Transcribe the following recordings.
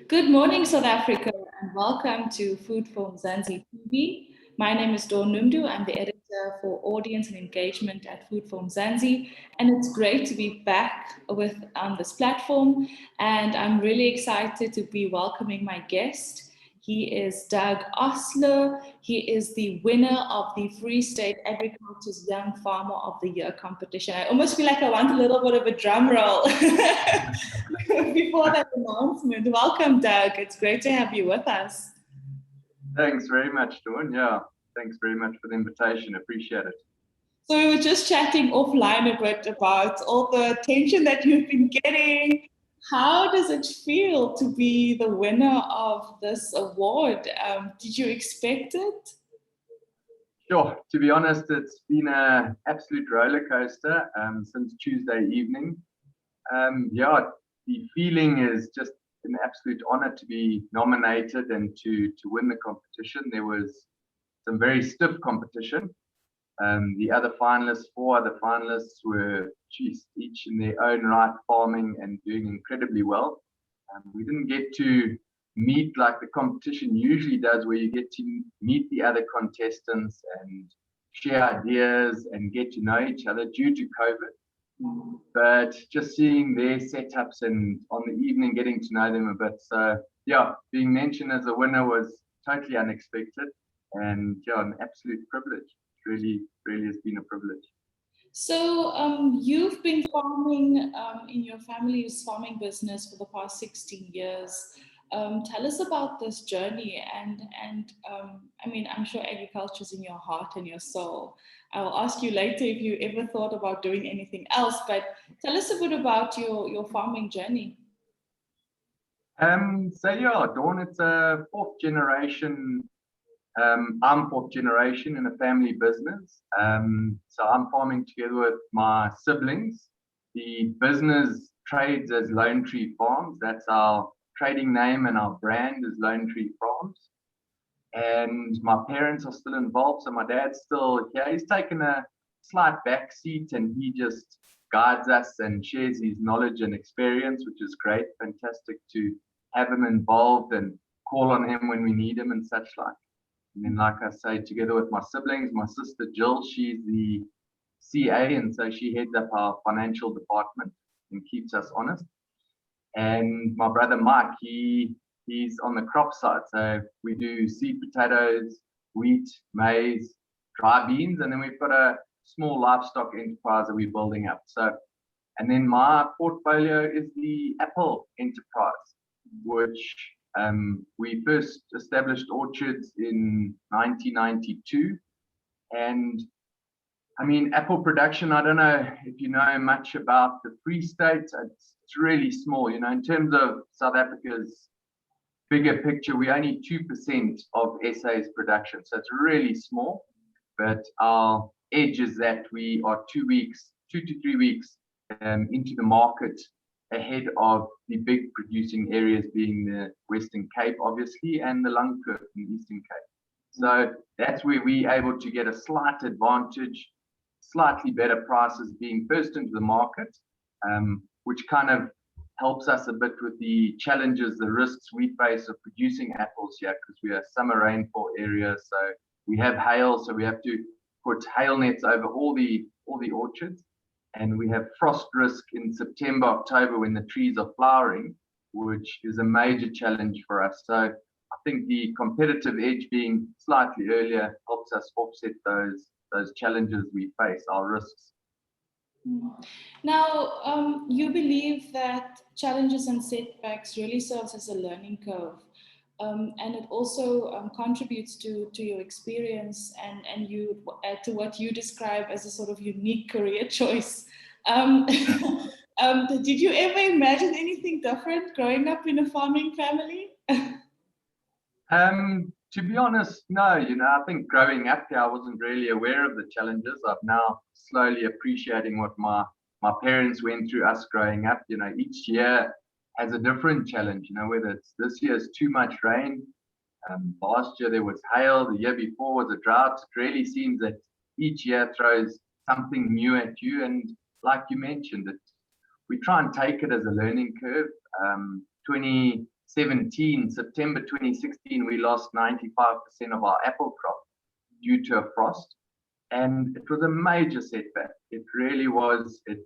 Good morning, South Africa, and welcome to Food for Mzansi TV. My name is Dawn Noemdoe. I'm the editor for audience and engagement at Food for Mzansi, and it's great to be back with on this platform. And I'm really excited to be welcoming my guest. He is Doug Osler. He is the winner of the Free State Agriculture's Young Farmer of the Year competition. I almost feel like I want a little bit of a drum roll before that announcement. Welcome, Doug. It's great to have you with us. Thanks very much, Dawn. Yeah, thanks very much for the invitation. Appreciate it. So we were just chatting offline a bit about all the attention that you've been getting. How does it feel to be the winner of this award? Did you expect it? Sure. To be honest, it's been an absolute roller coaster since Tuesday evening. Yeah, the feeling is just an absolute honor to be nominated and to win the competition. There was some very stiff competition. The other finalists, four other finalists, were each in their own right farming and doing incredibly well. We didn't get to meet like the competition usually does, where you get to meet the other contestants and share ideas and get to know each other due to COVID. But just seeing their setups and on the evening getting to know them a bit. So yeah, being mentioned as a winner was totally unexpected and yeah, an absolute privilege. Really has been a privilege. So you've been farming in your family's farming business for the past 16 years. Tell us about this journey and I mean, I'm sure agriculture is in your heart and your soul. I will ask you later if you ever thought about doing anything else, but tell us a bit about your farming journey. So yeah, Dawn, it's a fourth generation. I'm fourth generation in a family business. So I'm farming together with my siblings. The business trades as Lone Tree Farms. That's our trading name, and our brand is Lone Tree Farms. And my parents are still involved. So my dad's still here. He's taken a slight back seat and he just guides us and shares his knowledge and experience, which is great. Fantastic to have him involved and call on him when we need him and such like. And then, like I say, together with my siblings, my sister Jill, she's the CA, and so she heads up our financial department and keeps us honest. And my brother Mike, he's on the crop side. So we do seed potatoes, wheat, maize, dry beans, and then we've got a small livestock enterprise that we're building up. So, and then my portfolio is the apple enterprise, which we first established orchards in 1992. And I mean, apple production, I don't know if you know much about the Free State. It's really small, you know, in terms of South Africa's bigger picture, we're only 2% of SA's production. So it's really small, but our edge is that we are 2 to 3 weeks into the market ahead of the big producing areas being the Western Cape, obviously, and the Langkloof in the Eastern Cape. So that's where we're able to get a slight advantage, slightly better prices being first into the market, which kind of helps us a bit with the challenges, the risks we face of producing apples here, because we are summer rainfall area. So we have hail, so we have to put hail nets over all the orchards. And we have frost risk in September, October when the trees are flowering, which is a major challenge for us. So I think the competitive edge being slightly earlier helps us offset those challenges we face, our risks. Now, you believe that challenges and setbacks really serves as a learning curve. And it also contributes to your experience and you to what you describe as a sort of unique career choice. Did you ever imagine anything different growing up in a farming family? To be honest, no. You know, I think growing up here, I wasn't really aware of the challenges. I'm now slowly appreciating what my parents went through us growing up. You know, each year has a different challenge. You know, whether it's this year's too much rain, last year there was hail, the year before was a drought. It really seems that each year throws something new at you. And like you mentioned, we try and take it as a learning curve. September 2016, we lost 95% of our apple crop due to a frost. And it was a major setback. It really was. It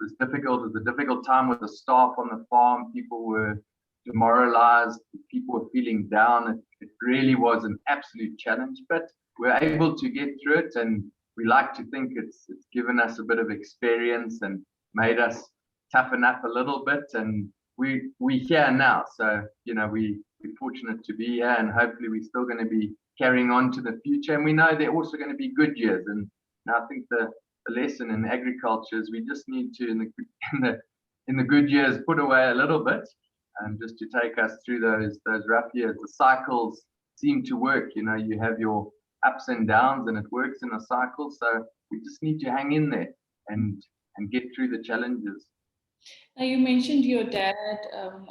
was difficult. It was a difficult time with the staff on the farm. People were demoralized. People were feeling down. It really was an absolute challenge, but we're able to get through it. And we like to think it's given us a bit of experience and made us toughen up a little bit. And we're here now. So, we're fortunate to be here, and hopefully we're still going to be carrying on to the future. And we know there are also going to be good years. And I think the lesson in agriculture is we just need to, in the good years, put away a little bit, and just to take us through those rough years. The cycles seem to work. You have your ups and downs, and it works in a cycle. So we just need to hang in there and get through the challenges. Now, you mentioned your dad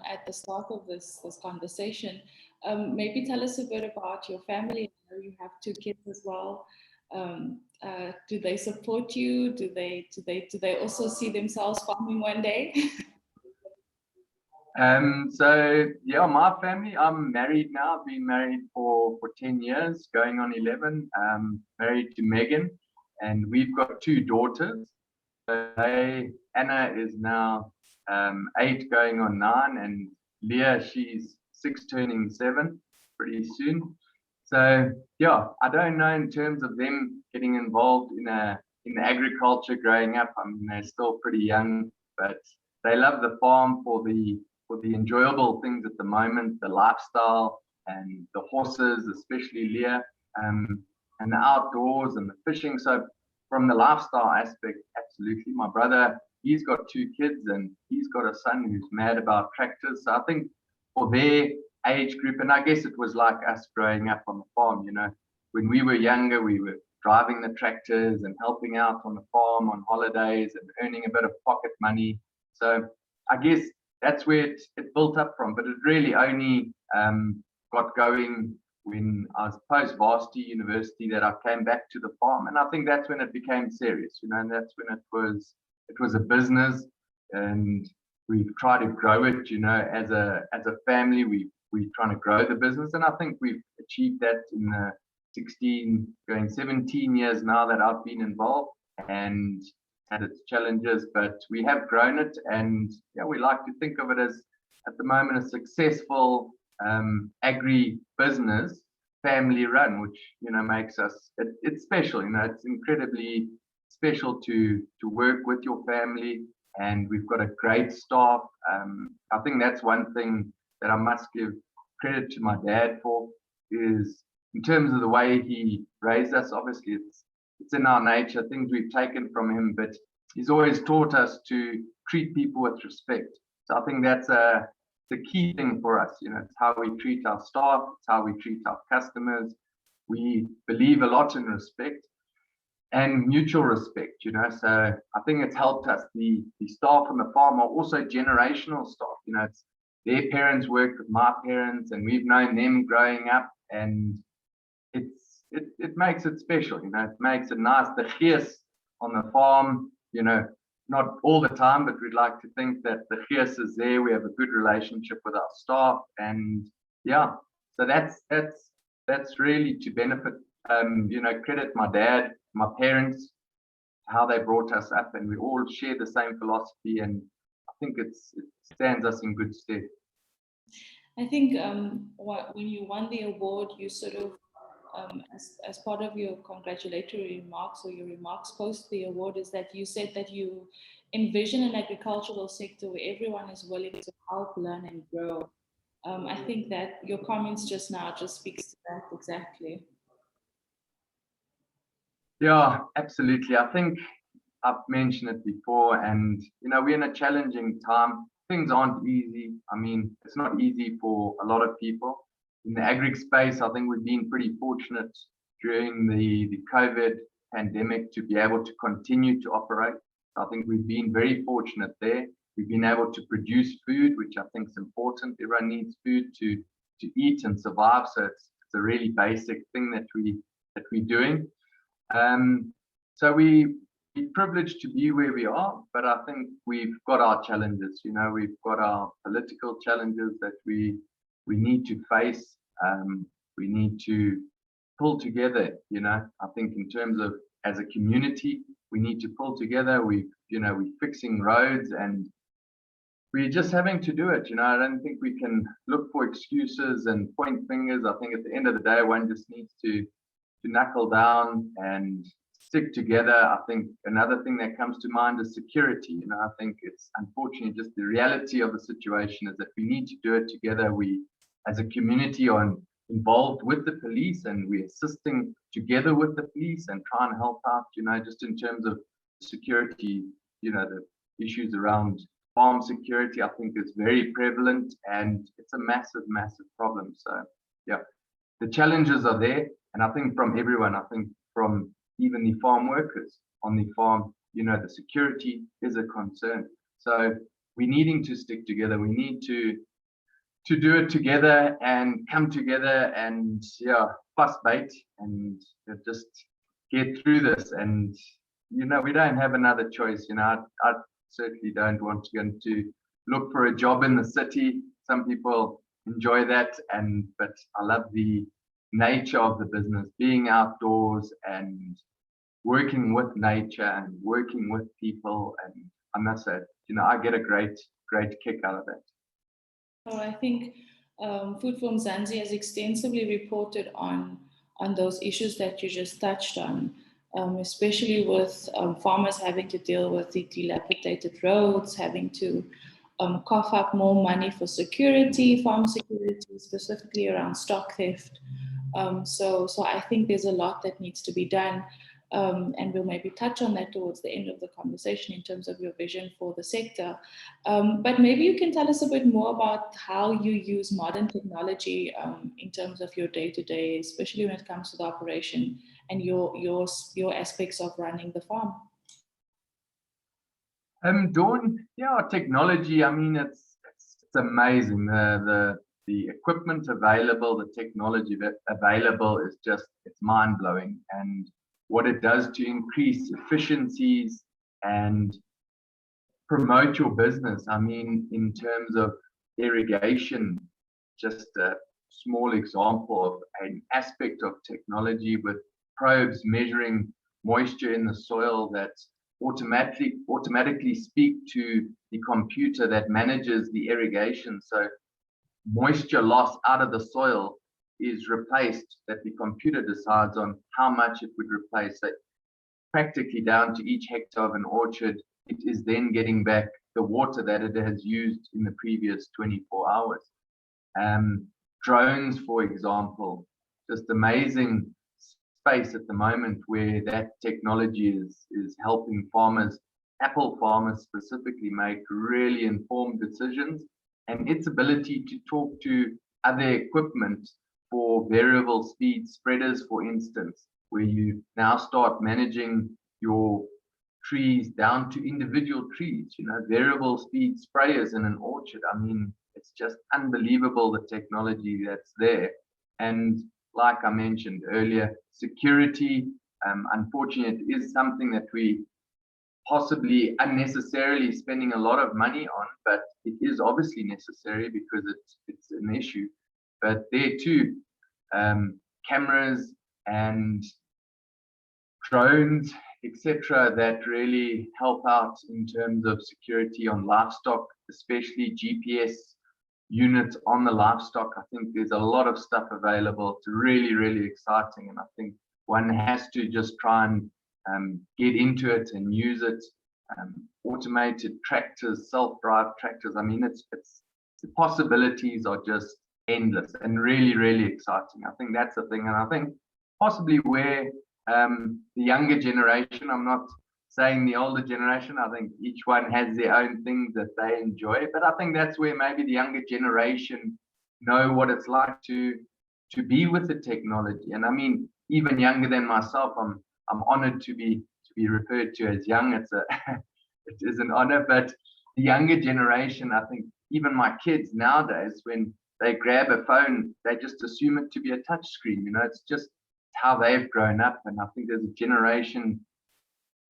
at the start of this conversation. Maybe tell us a bit about your family. I know you have 2 kids as well. Do they support you? Do they also see themselves farming one day? So yeah, my family, I'm married now. I've been married for 10 years, going on 11. Married to Megan, and we've got 2 daughters. Anna is now 8 going on 9, and Leah, she's 6 turning 7 pretty soon. So yeah, I don't know in terms of them getting involved in agriculture growing up. I mean, they're still pretty young, but they love the farm for the enjoyable things at the moment, the lifestyle and the horses, especially Leah, and the outdoors and the fishing. So from the lifestyle aspect, absolutely. My brother, he's got 2 kids, and he's got a son who's mad about tractors. So I think for their age group, and I guess it was like us growing up on the farm, when we were younger, we were driving the tractors and helping out on the farm on holidays and earning a bit of pocket money. So I guess that's where it built up from, but it really only got going when I was post-varsity university, that I came back to the farm. And I think that's when it became serious, and that's when it was a business, and we've tried to grow it, as a family. We're trying to grow the business, and I think we've achieved that in the 16, going 17 years now that I've been involved, and had its challenges, but we have grown it. And yeah, we like to think of it as, at the moment, a successful agri business, family run, which makes us it's special. It's incredibly special to work with your family, and we've got a great staff. I think that's one thing that I must give credit to my dad for, is in terms of the way he raised us. Obviously it's in our nature, things we've taken from him, but he's always taught us to treat people with respect. So I think that's the key thing for us. It's how we treat our staff, it's how we treat our customers. We believe a lot in respect and mutual respect, so I think it's helped us. The staff on the farm are also generational staff. It's their parents worked with my parents, and we've known them growing up, and it makes it special. It makes it nice. The gees on the farm, not all the time, but we'd like to think that the gees is there. We have a good relationship with our staff, and yeah, so that's really to benefit. Credit my dad, my parents, how they brought us up, and we all share the same philosophy, and I think it stands us in good stead. I think when you won the award, you sort of, as part of your congratulatory remarks or your remarks post the award, is that you said that you envision an agricultural sector where everyone is willing to help, learn, and grow. I think that your comments just now just speaks to that exactly. Yeah, absolutely. I think I've mentioned it before, and we're in a challenging time. Things aren't easy. I mean, it's not easy for a lot of people. In the agri space, I think we've been pretty fortunate during the COVID pandemic to be able to continue to operate. I think we've been very fortunate there. We've been able to produce food, which I think is important. Everyone needs food to eat and survive. So it's a really basic thing that we're doing. So we're privileged to be where we are, but I think we've got our challenges. We've got our political challenges that we we need to face, we need to pull together, I think in terms of as a community, we need to pull together. We're fixing roads and we're just having to do it. I don't think we can look for excuses and point fingers. I think at the end of the day, one just needs to knuckle down and stick together. I think another thing that comes to mind is security. I think it's unfortunately just the reality of the situation is that we need to do it together. We, as a community, are involved with the police and we're assisting together with the police and try and help out, just in terms of security, the issues around farm security, I think is very prevalent and it's a massive, massive problem. So yeah, the challenges are there. And I think from everyone, I think from even the farm workers on the farm, the security is a concern. So we're needing to stick together. We need to do it together and come together and fuss bait and just get through this. And we don't have another choice. I certainly don't want to go to look for a job in the city. Some people enjoy that, but I love the nature of the business, being outdoors and working with nature and working with people. And I must say, I get a great kick out of that. So I think Food for Mzansi has extensively reported on those issues that you just touched on, especially with farmers having to deal with the dilapidated roads, having to cough up more money for security, farm security, specifically around stock theft. So I think there's a lot that needs to be done. And we'll maybe touch on that towards the end of the conversation in terms of your vision for the sector. But maybe you can tell us a bit more about how you use modern technology in terms of your day-to-day, especially when it comes to the operation and your aspects of running the farm. Dawn, technology, I mean, it's amazing. The equipment available, the technology available is just, it's mind-blowing. And what it does to increase efficiencies and promote your business. I mean, in terms of irrigation, just a small example of an aspect of technology with probes measuring moisture in the soil that automatically speak to the computer that manages the irrigation. So moisture loss out of the soil is replaced, that the computer decides on how much it would replace it, practically down to each hectare of an orchard. It is then getting back the water that it has used in the previous 24 hours. Drones, for example, just amazing space at the moment where that technology is helping farmers, apple farmers specifically, make really informed decisions, and its ability to talk to other equipment for variable speed spreaders, for instance, where you now start managing your trees down to individual trees, variable speed sprayers in an orchard. I mean, it's just unbelievable the technology that's there. And like I mentioned earlier, security, unfortunately, is something that we possibly unnecessarily spending a lot of money on, but it is obviously necessary because it's an issue. But there too, cameras and drones, etc., that really help out in terms of security on livestock, especially GPS units on the livestock. I think there's a lot of stuff available. It's really, really exciting, and I think one has to just try and get into it and use it. Automated tractors, self-drive tractors. I mean, the possibilities are just endless and really, really exciting. I think that's the thing, and I think possibly where the younger generation, I'm not saying the older generation, I think each one has their own things that they enjoy, but I think that's where maybe the younger generation know what it's like to be with the technology. And I mean, even younger than myself, I'm honored to be referred to as young. It is an honor. But the younger generation, I think even my kids nowadays, when they grab a phone, they just assume it to be a touch screen. It's just how they've grown up. And I think there's a generation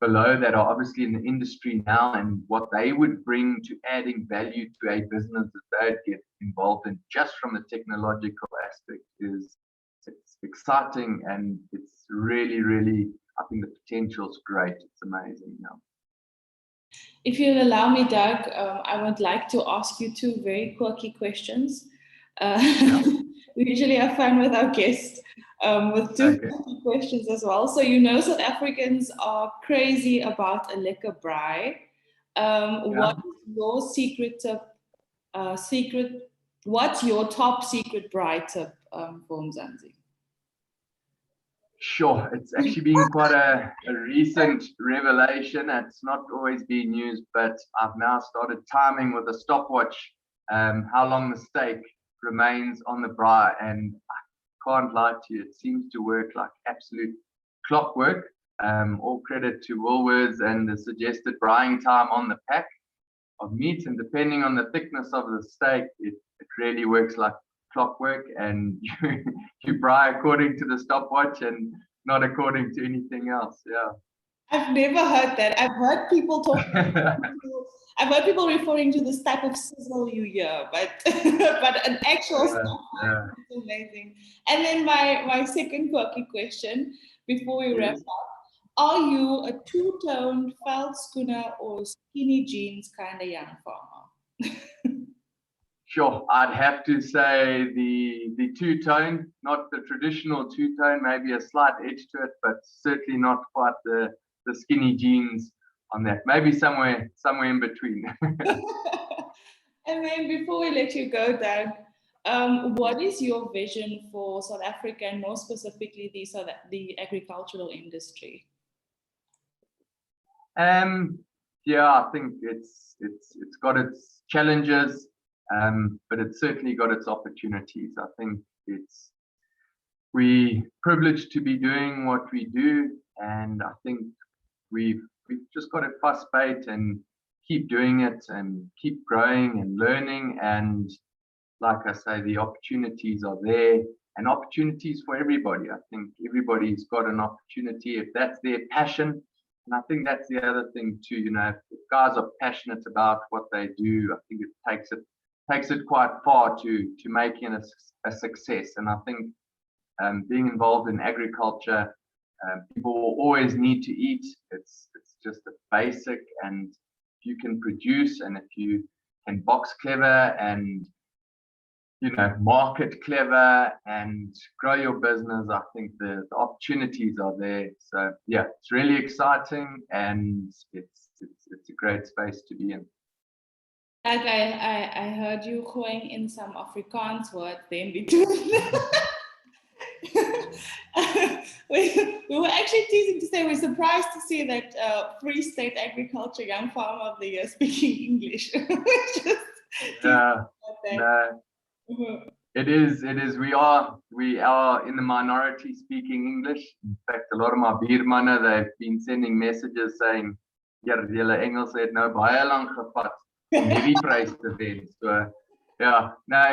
below that are obviously in the industry now, and what they would bring to adding value to a business that they'd get involved in just from the technological aspect is it's exciting, and it's really, really, I think the potential is great. It's amazing now. If you'll allow me, Doug, I would like to ask you two very quirky questions. Yeah. We usually have fun with our guests with two quirky questions as well. So you know South Africans are crazy about a lekker braai. What is your secret tip? What's your top secret braai tip for Mzansi? Sure, it's actually been quite a recent revelation. It's not always been used, but I've now started timing with a stopwatch how long the steak remains on the braai, and I can't lie to you, it seems to work like absolute clockwork. All credit to Woolworths and the suggested braaiing time on the pack of meat, and depending on the thickness of the steak, it really works like clockwork, and you braai according to the stopwatch and not according to anything else. Yeah, I've never heard that. I've heard people talk. I've heard people referring to this type of sizzle you hear, but but an actual stopwatch is amazing. And then my second quirky question before we wrap up: are you a two-toned veldskoene or skinny jeans kind of young farmer? Sure, I'd have to say the two-tone, not the traditional two-tone, maybe a slight edge to it, but certainly not quite the skinny jeans on that. Maybe somewhere in between. And then before we let you go, Doug, what is your vision for South Africa, and more specifically the agricultural industry? Yeah, I think it's got its challenges. But it's certainly got its opportunities. I think we're privileged to be doing what we do, and I think we've just got to fuss bait and keep doing it and keep growing and learning. And like I say, the opportunities are there, and opportunities for everybody. I think everybody's got an opportunity if that's their passion. And I think that's the other thing too. You know, if guys are passionate about what they do, I think it takes it quite far to making a success. And I think being involved in agriculture, people will always need to eat. It's just a basic, and if you can produce, and if you can box clever, and market clever, and grow your business, I think the opportunities are there. So yeah, it's really exciting, and it's a great space to be in. Like I heard you going in some Afrikaans words then between. we were actually teasing to say we're surprised to see that Free State Agriculture Young Farmer of the Year speaking English. No. It is. We are in the minority speaking English. In fact, a lot of my buurmanne, they've been sending messages saying, "Ja, julle Engels het nou baie lank gevat om hierdie prys te wen." So yeah, no,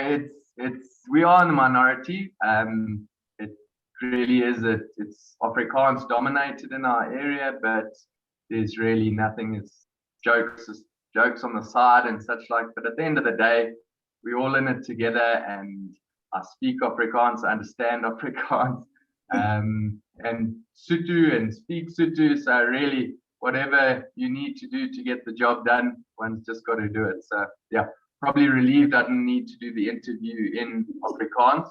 it's we are in the minority. It really is. It's Afrikaans dominated in our area, but there's really nothing. It's jokes on the side and such like. But at the end of the day, we're all in it together, and I speak Afrikaans, I understand Afrikaans, and Sotho and speak Sotho. So really, whatever you need to do to get the job done, one's just got to do it. So yeah, probably relieved I didn't need to do the interview in Afrikaans,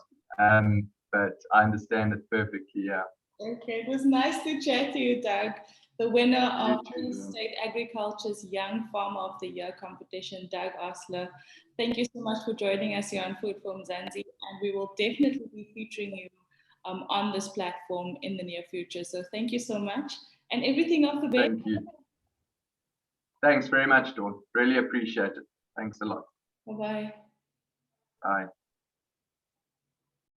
but I understand it perfectly. Yeah. Okay, it was nice to chat to you, Doug. The winner of Free State Agriculture's Young Farmer of the Year competition, Doug Osler. Thank you so much for joining us here on Food for Mzansi, and we will definitely be featuring you on this platform in the near future. So thank you so much, and everything of the best. Thank you. Thanks very much, Dawn. Really appreciate it. Thanks a lot. Bye-bye. Bye.